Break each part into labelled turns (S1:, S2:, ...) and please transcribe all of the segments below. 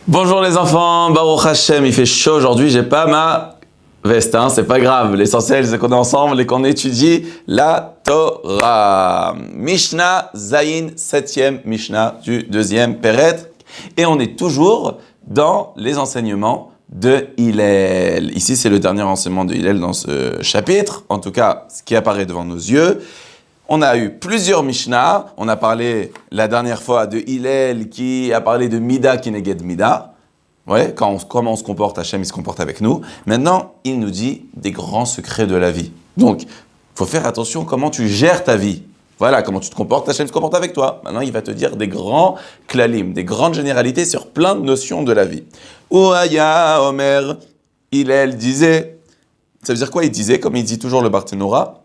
S1: Bonjour les enfants, Baruch Hashem, il fait chaud aujourd'hui, j'ai pas ma veste, c'est pas grave. L'essentiel c'est qu'on est ensemble et qu'on étudie la Torah. Mishnah Zayin, 7e Mishnah du 2e Péreth. Et on est toujours dans les enseignements de Hillel. Ici c'est le dernier enseignement de Hillel dans ce chapitre, en tout cas ce qui apparaît devant nos yeux. On a eu plusieurs Mishnah, on a parlé la dernière fois de Hillel qui a parlé de Mida Kineged Mida. Ouais, comment on se comporte, Hachem il se comporte avec nous. Maintenant, il nous dit des grands secrets de la vie. Donc, il faut faire attention comment tu gères ta vie. Voilà, comment tu te comportes, Hachem se comporte avec toi. Maintenant, il va te dire des grands klalim, des grandes généralités sur plein de notions de la vie. Ouaya Omer, Hillel disait, ça veut dire quoi il disait, comme il dit toujours le Barthénora?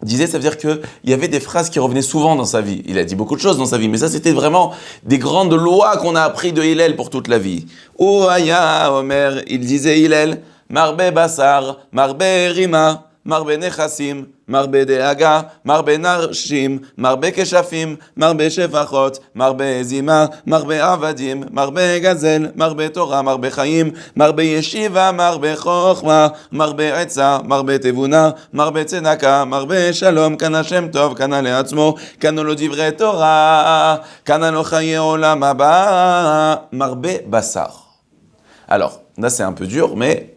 S1: Disait, ça veut dire qu'il y avait des phrases qui revenaient souvent dans sa vie. Il a dit beaucoup de choses dans sa vie, mais ça c'était vraiment des grandes lois qu'on a appris de Hillel pour toute la vie. Ouaya Omer, il disait Hillel, Marbe Basar, Marbe Rima, Marbe Nechassim, Marbe Deaga, Marbe Narshim, Marbe Keshafim, Marbe Shefachot, Marbe Zima, Marbe Avadim, Marbe Gazel, Marbe Torah, Marbe Chaim, Marbe Yeshiva, Marbe Chochma, Marbe Etza, Marbe Tevuna, Marbe Tzedaka, Marbe Shalom, Kana Shem Tov, Kana Leatzmo, Kana Lo Divrei Torah, Kana Lo Chaye Olam Haba, Marbe Basar. Alors, là c'est un peu dur, mais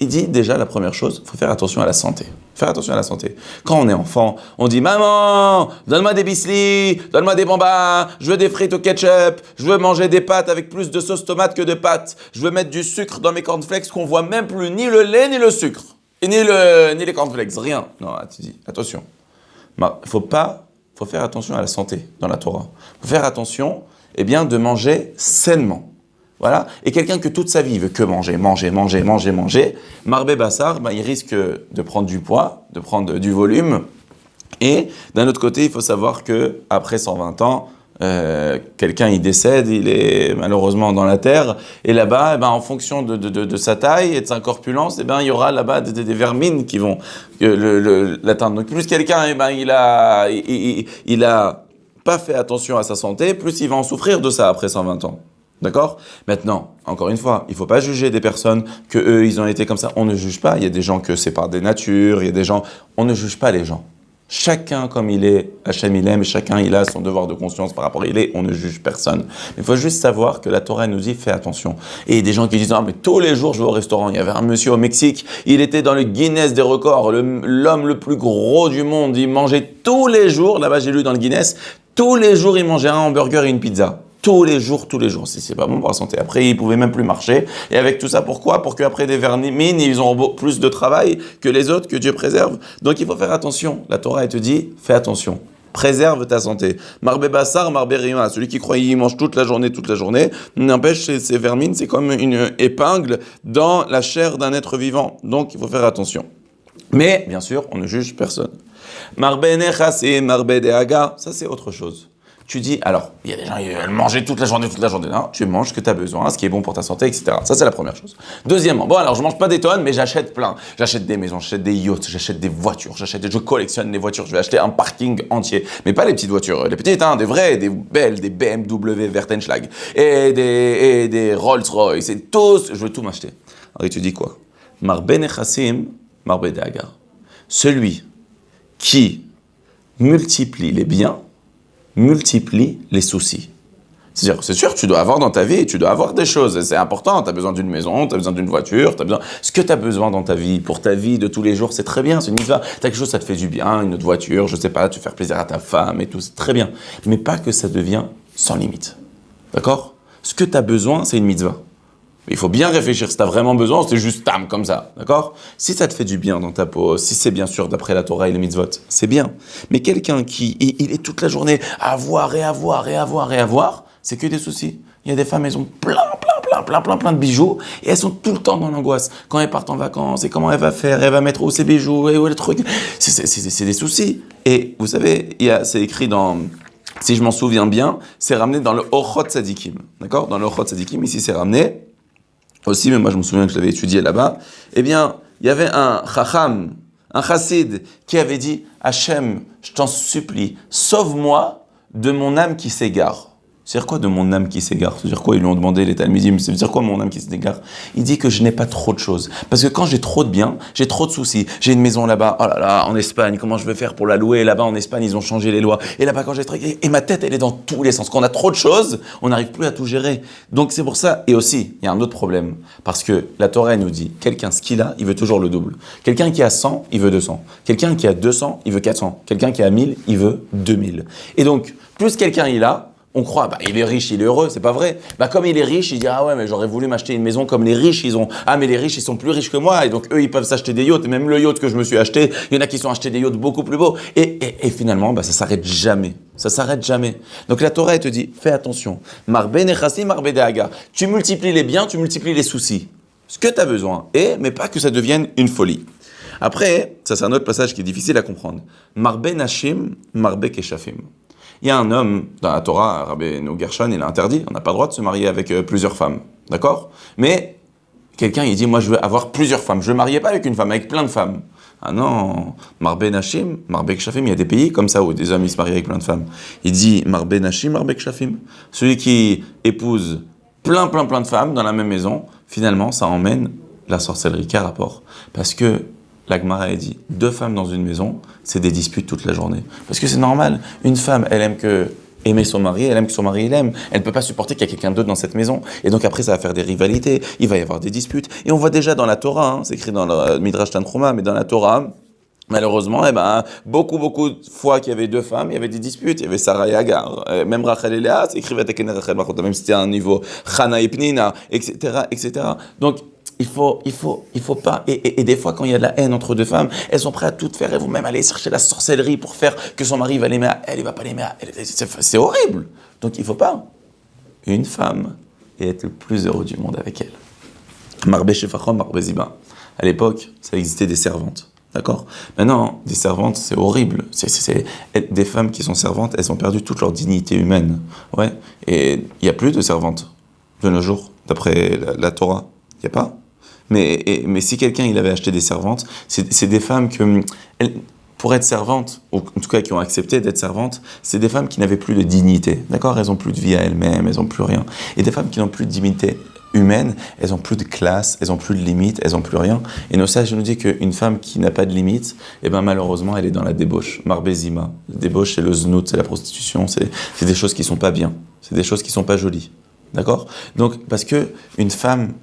S1: il dit déjà la première chose, il faut faire attention à la santé. Faire attention à la santé. Quand on est enfant, on dit « Maman, donne-moi des bislis, donne-moi des bambas, je veux des frites au ketchup, je veux manger des pâtes avec plus de sauce tomate que de pâtes, je veux mettre du sucre dans mes cornflakes qu'on voit même plus ni le lait ni le sucre, et ni les cornflakes, rien. » Non, tu dis, attention. Faut faire attention à la santé dans la Torah. Faut faire attention, de manger sainement. Voilà. Et quelqu'un que toute sa vie il veut que manger, Marbe Bassar, il risque de prendre du poids, de prendre du volume. Et d'un autre côté, il faut savoir que après 120 ans, quelqu'un il décède, il est malheureusement dans la terre. Et là-bas, en fonction de sa taille et de sa corpulence, il y aura là-bas des vermines qui vont l'atteindre. Donc plus quelqu'un, il a pas fait attention à sa santé, plus il va en souffrir de ça après 120 ans. D'accord? Maintenant, encore une fois, il ne faut pas juger des personnes que eux, ils ont été comme ça. On ne juge pas. Il y a des gens que c'est par des natures, il y a des gens... On ne juge pas les gens. Chacun comme il est, Hachem il aime, chacun il a son devoir de conscience par rapport à il est, on ne juge personne. Mais il faut juste savoir que la Torah nous dit, fais attention. Et il y a des gens qui disent, mais tous les jours je vais au restaurant. Il y avait un monsieur au Mexique, il était dans le Guinness des records, l'homme le plus gros du monde, il mangeait tous les jours, là-bas j'ai lu dans le Guinness, tous les jours il mangeait un hamburger et une pizza. Tous les jours. Si c'est pas bon pour la santé. Après, ils pouvaient même plus marcher. Et avec tout ça, pourquoi? Pour qu'après des vermines, ils ont plus de travail que les autres, que Dieu préserve. Donc il faut faire attention. La Torah, elle te dit, fais attention. Préserve ta santé. Marbe Bassar, Marbe Rima. Celui qui croit qu'il mange toute la journée. N'empêche, ces vermines, c'est comme une épingle dans la chair d'un être vivant. Donc il faut faire attention. Mais, bien sûr, on ne juge personne. Marbe Nechassim, Marbe Deaga, ça c'est autre chose. Tu dis, alors, il y a des gens qui veulent manger toute la journée. Non, tu manges ce que tu as besoin, ce qui est bon pour ta santé, etc. Ça, c'est la première chose. Deuxièmement, alors, je mange pas des tonnes, mais j'achète plein. J'achète des maisons, j'achète des yachts, j'achète des voitures, je collectionne les voitures. Je vais acheter un parking entier. Mais pas les petites voitures, les petites, des vraies, des belles, des BMW Wertenschlag, et des Rolls-Royce, et tous, je veux tout m'acheter. Alors, tu dis quoi? Marbe Nechassim, Marbe Deaga. Celui qui multiplie les biens, multiplie les soucis. C'est-à-dire, c'est sûr, tu dois avoir dans ta vie, tu dois avoir des choses, c'est important, tu as besoin d'une maison, tu as besoin d'une voiture, ce que tu as besoin dans ta vie, pour ta vie de tous les jours, c'est très bien, c'est une mitzvah. Tu as quelque chose, ça te fait du bien, une autre voiture, je sais pas, tu veux faire plaisir à ta femme et tout, c'est très bien. Mais pas que ça devient sans limite. D'accord? Ce que tu as besoin, c'est une mitzvah. Il faut bien réfléchir, si tu as vraiment besoin, c'est juste tam comme ça, d'accord? Si ça te fait du bien dans ta peau, si c'est bien sûr d'après la Torah et les mitzvot, c'est bien. Mais quelqu'un qui il est toute la journée à avoir, c'est que des soucis. Il y a des femmes, elles ont plein de bijoux et elles sont tout le temps dans l'angoisse. Quand elles partent en vacances, et comment elle va faire, elle va mettre où ses bijoux, et où le truc. C'est des soucis. Et vous savez, c'est écrit dans... Si je m'en souviens bien, c'est ramené dans le Ochot Tzadikim, d'accord? Dans le Ochot Tzadikim, ici c'est ramené aussi, mais moi je me souviens que je l'avais étudié là-bas. Il y avait un chacham, un chassid qui avait dit « Hachem, je t'en supplie, sauve-moi de mon âme qui s'égare ». C'est-à-dire quoi de mon âme qui s'égare? C'est-à-dire quoi? Ils lui ont demandé les Talmidim, c'est-à-dire quoi mon âme qui s'égare? Il dit que je n'ai pas trop de choses. Parce que quand j'ai trop de biens, j'ai trop de soucis. J'ai une maison là-bas, oh là là, en Espagne, comment je vais faire pour la louer? Là-bas en Espagne, ils ont changé les lois. Et là-bas quand j'ai travaillé, et ma tête, elle est dans tous les sens. Quand on a trop de choses, on n'arrive plus à tout gérer. Donc c'est pour ça. Et aussi, il y a un autre problème. Parce que la Torah elle nous dit, quelqu'un, ce qu'il a, il veut toujours le double. Quelqu'un qui a 100, il veut 200. Quelqu'un qui a 200, il veut 400. Quelqu'un qui a 1000, il veut 2000. Et donc, plus quelqu'un il a, on croit, il est riche, il est heureux, c'est pas vrai. Comme il est riche, il dit, ah ouais, mais j'aurais voulu m'acheter une maison comme les riches, ils ont, ah mais les riches, ils sont plus riches que moi, et donc eux, ils peuvent s'acheter des yachts, et même le yacht que je me suis acheté, il y en a qui sont achetés des yachts beaucoup plus beaux. Et finalement, ça s'arrête jamais. Ça s'arrête jamais. Donc la Torah, elle te dit, fais attention. Marbe nechassi, marbe dehaga. Tu multiplies les biens, tu multiplies les soucis. Ce que tu as besoin, mais pas que ça devienne une folie. Après, ça c'est un autre passage qui est difficile à comprendre. Marbe nashim, marbe keshafim. Il y a un homme, dans la Torah, Rabbeinu Gershon, il a interdit, on n'a pas le droit de se marier avec plusieurs femmes, d'accord? Mais quelqu'un, il dit, moi je veux avoir plusieurs femmes, je ne veux marier pas avec une femme, avec plein de femmes. Ah non, Marbe Nashim, Marbe Kshafim, il y a des pays comme ça où des hommes ils se marient avec plein de femmes. Il dit, Marbe Nashim, Marbe Kshafim. Celui qui épouse plein de femmes dans la même maison, finalement, ça emmène la sorcellerie. Quel rapport? Parce que la Gemara a dit, 2 femmes dans une maison, c'est des disputes toute la journée. Parce que c'est normal, une femme, elle aime aimer son mari, elle aime que son mari l'aime. Elle ne peut pas supporter qu'il y ait quelqu'un d'autre dans cette maison. Et donc après, ça va faire des rivalités, il va y avoir des disputes. Et on voit déjà dans la Torah, c'est écrit dans le Midrash Tanchuma, mais dans la Torah, malheureusement, beaucoup de fois qu'il y avait 2 femmes, il y avait des disputes. Il y avait Sarah et Agar. Même Rachel et Léa, c'est écrit Vatekene Rachel Bachot, même si c'était à un niveau Chana et Pnina, etc., etc. Donc, il faut pas, et des fois quand il y a de la haine entre 2 femmes, elles sont prêtes à tout faire et vous-même aller chercher la sorcellerie pour faire que son mari va l'aimer à elle, il va pas l'aimer à elle. C'est horrible. Donc il faut pas. Une femme et être le plus heureux du monde avec elle. Marbe Shefachom, Marbe Ziba. À l'époque, ça existait des servantes. D'accord? Maintenant, des servantes, c'est horrible. Des femmes qui sont servantes, elles ont perdu toute leur dignité humaine. Ouais. Et il n'y a plus de servantes de nos jours, d'après la Torah. Il n'y a pas. Mais si quelqu'un il avait acheté des servantes, c'est des femmes que, pour être servantes, ou en tout cas qui ont accepté d'être servantes, c'est des femmes qui n'avaient plus de dignité. D'accord? Elles n'ont plus de vie à elles-mêmes, elles n'ont plus rien. Et des femmes qui n'ont plus de dignité humaine, elles n'ont plus de classe, elles n'ont plus de limites, elles n'ont plus rien. Et nos sages nous disent qu'une femme qui n'a pas de limites, malheureusement, elle est dans la débauche. Marbezima. La débauche, c'est le znout, c'est la prostitution, c'est des choses qui ne sont pas bien. C'est des choses qui ne sont pas jolies. D'accord? Donc, parce que une femme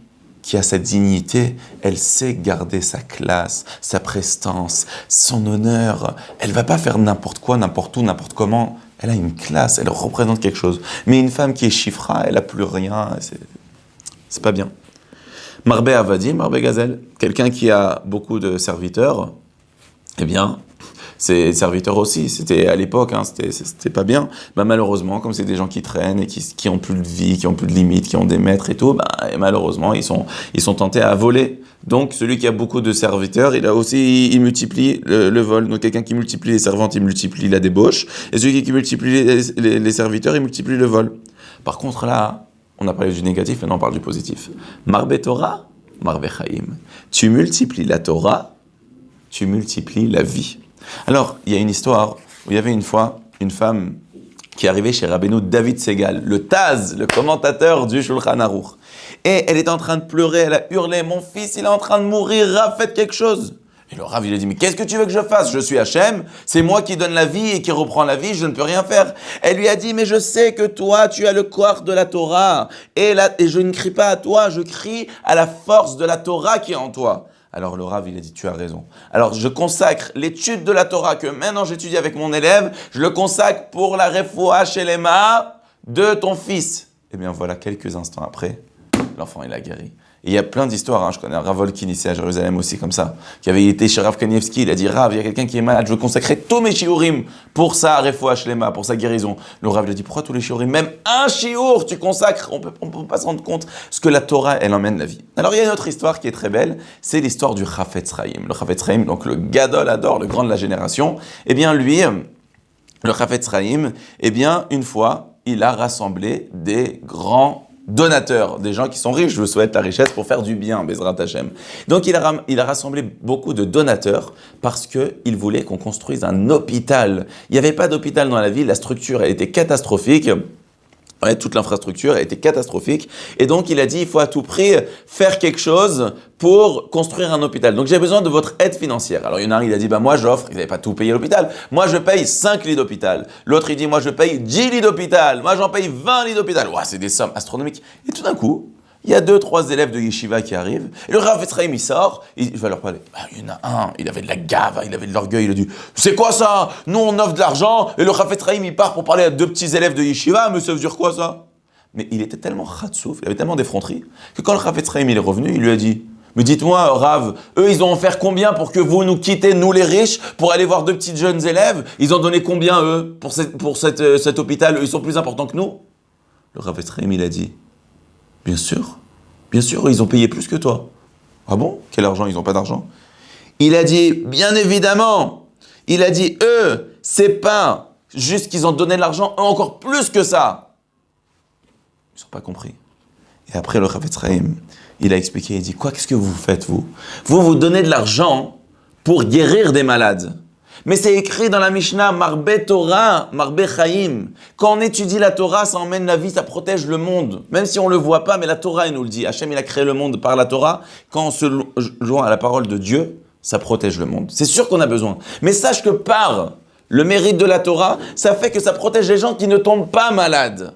S1: qui a sa dignité, elle sait garder sa classe, sa prestance, son honneur. Elle va pas faire n'importe quoi, n'importe où, n'importe comment. Elle a une classe, elle représente quelque chose. Mais une femme qui est chiffra, elle a plus rien, c'est pas bien. Marbe Avadi, Marbe Gazelle, quelqu'un qui a beaucoup de serviteurs, ses serviteurs aussi, c'était à l'époque, c'était pas bien. Malheureusement, comme c'est des gens qui traînent et qui ont plus de vie, qui ont plus de limites, qui ont des maîtres et tout, et malheureusement, ils sont tentés à voler. Donc, celui qui a beaucoup de serviteurs, il multiplie le vol. Donc, quelqu'un qui multiplie les servantes, il multiplie la débauche. Et celui qui multiplie les serviteurs, il multiplie le vol. Par contre, là, on a parlé du négatif, maintenant on parle du positif. Marbe Torah, Marbe Chaim. Tu multiplies la Torah, tu multiplies la vie. Alors, il y a une histoire où il y avait une fois une femme qui arrivait chez Rabbeinu David Segal, le Taz, le commentateur du Shulchan Aruch. Et elle était en train de pleurer, elle a hurlé, mon fils, il est en train de mourir, Rav, faites quelque chose. Et le Rav, il a dit, mais qu'est-ce que tu veux que je fasse? Je suis Hachem, c'est moi qui donne la vie et qui reprend la vie, je ne peux rien faire. Elle lui a dit, mais je sais que toi, tu as le corps de la Torah. Et je ne crie pas à toi, je crie à la force de la Torah qui est en toi. Alors le Rav, il a dit, tu as raison. Alors je consacre l'étude de la Torah que maintenant j'étudie avec mon élève, je le consacre pour la refoua shelema de ton fils. Et bien voilà, quelques instants après, l'enfant il a guéri. Et il y a plein d'histoires, je connais un Rav Volkin ici à Jérusalem aussi comme ça, qui avait été chez Rav Kanievski, il a dit, Rav, il y a quelqu'un qui est malade, je veux consacrer tous mes shiurim pour sa refoua shelema, pour sa guérison. Le Rav lui a dit, pourquoi tous les shiurim? Même un shiur tu consacres, on peut pas se rendre compte ce que la Torah, elle emmène la vie. Alors il y a une autre histoire qui est très belle, c'est l'histoire du Chafetz Chaim. Le Chafetz Chaim, donc le Gadol Hador, le grand de la génération, lui, le Chafetz Chaim, une fois, il a rassemblé des grands donateurs, des gens qui sont riches. Je vous souhaite la richesse pour faire du bien, Bezrat Hashem. Donc il a rassemblé beaucoup de donateurs parce qu'il voulait qu'on construise un hôpital. Il n'y avait pas d'hôpital dans la ville, la structure était catastrophique. Ouais, toute l'infrastructure était catastrophique. Et donc, il a dit, il faut à tout prix faire quelque chose pour construire un hôpital. Donc, j'ai besoin de votre aide financière. Alors, il y en a un, il a dit, moi, j'offre, il n'avait pas tout payé l'hôpital. Moi, je paye 5 lits d'hôpital. L'autre, il dit, moi, je paye 10 lits d'hôpital. Moi, j'en paye 20 lits d'hôpital. Ouais, c'est des sommes astronomiques. Et tout d'un coup, il y a 2-3 élèves de yeshiva qui arrivent. Et le Rav Etzraim, il sort, il va leur parler. Il y en a un, il avait de la gave, il avait de l'orgueil, il a dit « C'est quoi ça? Nous, on offre de l'argent. » Et le Rav Etzraim, il part pour parler à 2 petits élèves de yeshiva. Mais ça veut dire quoi, ça? Mais il était tellement khatsouf, il avait tellement d'effronterie, que quand le Rav Etzraim il est revenu, il lui a dit « Mais dites-moi, Rav, eux, ils ont offert combien pour que vous nous quittez, nous les riches, pour aller voir 2 petits jeunes élèves? Ils ont donné combien, eux, pour cet hôpital? Eux, ils sont plus importants que nous ?» Le Rav Etzraim, il a dit « Bien sûr, ils ont payé plus que toi. » « Ah bon? Quel argent? Ils n'ont pas d'argent? » Il a dit « Bien évidemment. » Il a dit « Eux, c'est pas juste qu'ils ont donné de l'argent, eux encore plus que ça. » Ils n'ont pas compris. Et après, le Rav Etzraim, il a expliqué, il dit, quoi, qu'est-ce que vous faites, vous? Vous donnez de l'argent pour guérir des malades. Mais c'est écrit dans la Mishnah, Marbe Torah, Marbe Chaim. Quand on étudie la Torah, ça emmène la vie, ça protège le monde. Même si on ne le voit pas, mais la Torah, elle nous le dit. Hachem, il a créé le monde par la Torah. Quand on se joint à la parole de Dieu, ça protège le monde. C'est sûr qu'on a besoin. Mais sache que par le mérite de la Torah, ça fait que ça protège les gens qui ne tombent pas malades.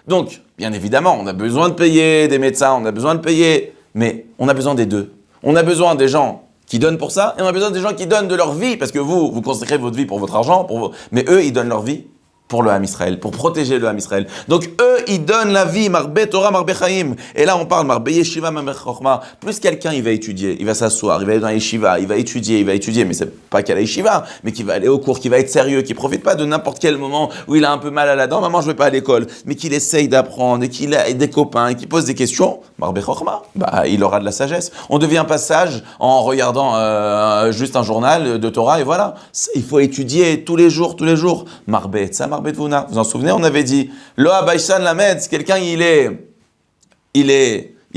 S1: Donc, bien évidemment, on a besoin de payer des médecins, on a besoin de payer, mais on a besoin des deux. On a besoin des gens qui donnent pour ça, et on a besoin des gens qui donnent de leur vie, parce que vous consacrez votre vie pour votre argent, mais eux, ils donnent leur vie pour le Ham Israël, pour protéger le Ham Israël. Donc eux, ils donnent la vie, Marbe Torah, Marbe Chaim. Et là, on parle Marbe Yeshiva, Marbe Chochma. Plus quelqu'un, il va étudier, il va s'asseoir, il va aller dans la Yeshiva, il va étudier, mais c'est pas qu'à la Yeshiva, mais qui va aller au cours, qui va être sérieux, qui profite pas de n'importe quel moment où il a un peu mal à la dent, maman, je vais pas à l'école, mais qu'il essaye d'apprendre, et qu'il a des copains, et qu'il pose des questions, Marbe Chochma, il aura de la sagesse. On devient pas sage en regardant juste un journal de Torah, et voilà. Il faut étudier tous les jours. Marbe Etza, Marbe Tvuna. Vous en souvenez, on avait dit, Lo Abaishan Lamed, quelqu'un il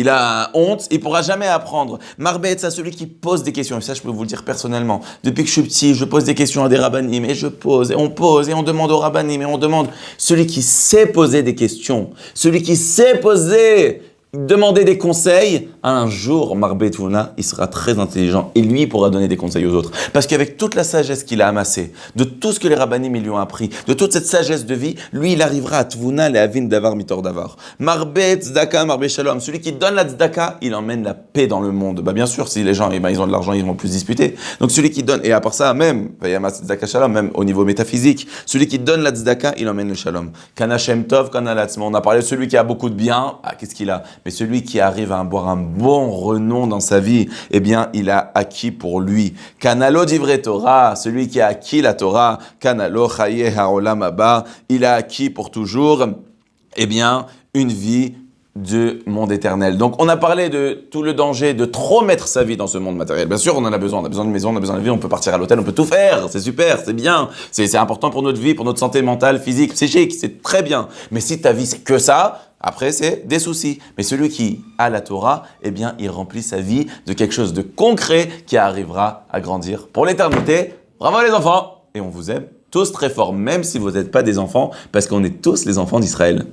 S1: a honte, il pourra jamais apprendre. Marbe Etza, celui qui pose des questions, et ça je peux vous le dire personnellement. Depuis que je suis petit, je pose des questions à des rabbanim, et je pose, et on demande aux rabbanim, et on demande. Celui qui sait poser des questions, celui qui sait demander des conseils, un jour, Marbe Tvuna, il sera très intelligent et lui pourra donner des conseils aux autres. Parce qu'avec toute la sagesse qu'il a amassée, de tout ce que les rabbanim lui ont appris, de toute cette sagesse de vie, lui, il arrivera à Tvuna le Avin Davar Mitor Davar. Marbe Tzedaka, Marbe Shalom. Celui qui donne la Tzedaka, il emmène la paix dans le monde. Bien sûr, si les gens ils ont de l'argent, ils vont plus disputer. Donc celui qui donne, et à part ça, même, Tzedaka Shalom, même au niveau métaphysique, celui qui donne la Tzedaka, il emmène le Shalom. Kana Shem Tov, Kana Latzma. On a parlé de celui qui a beaucoup de biens. Qu'est-ce qu'il a? Mais celui qui arrive à avoir un bon renom dans sa vie, eh bien, il a acquis pour lui. Kanalo divrei Torah, celui qui a acquis la Torah, Kanalo chaye haolam haba, il a acquis pour toujours, eh bien, une vie du monde éternel. Donc, on a parlé de tout le danger de trop mettre sa vie dans ce monde matériel. Bien sûr, on en a besoin. On a besoin de maison, on a besoin de vie, on peut partir à l'hôtel, on peut tout faire. C'est super, c'est bien. C'est important pour notre vie, pour notre santé mentale, physique, psychique. C'est très bien. Mais si ta vie, c'est que ça, après, c'est des soucis. Mais celui qui a la Torah, eh bien, il remplit sa vie de quelque chose de concret qui arrivera à grandir pour l'éternité. Bravo les enfants! Et on vous aime tous très fort, même si vous n'êtes pas des enfants, parce qu'on est tous les enfants d'Israël.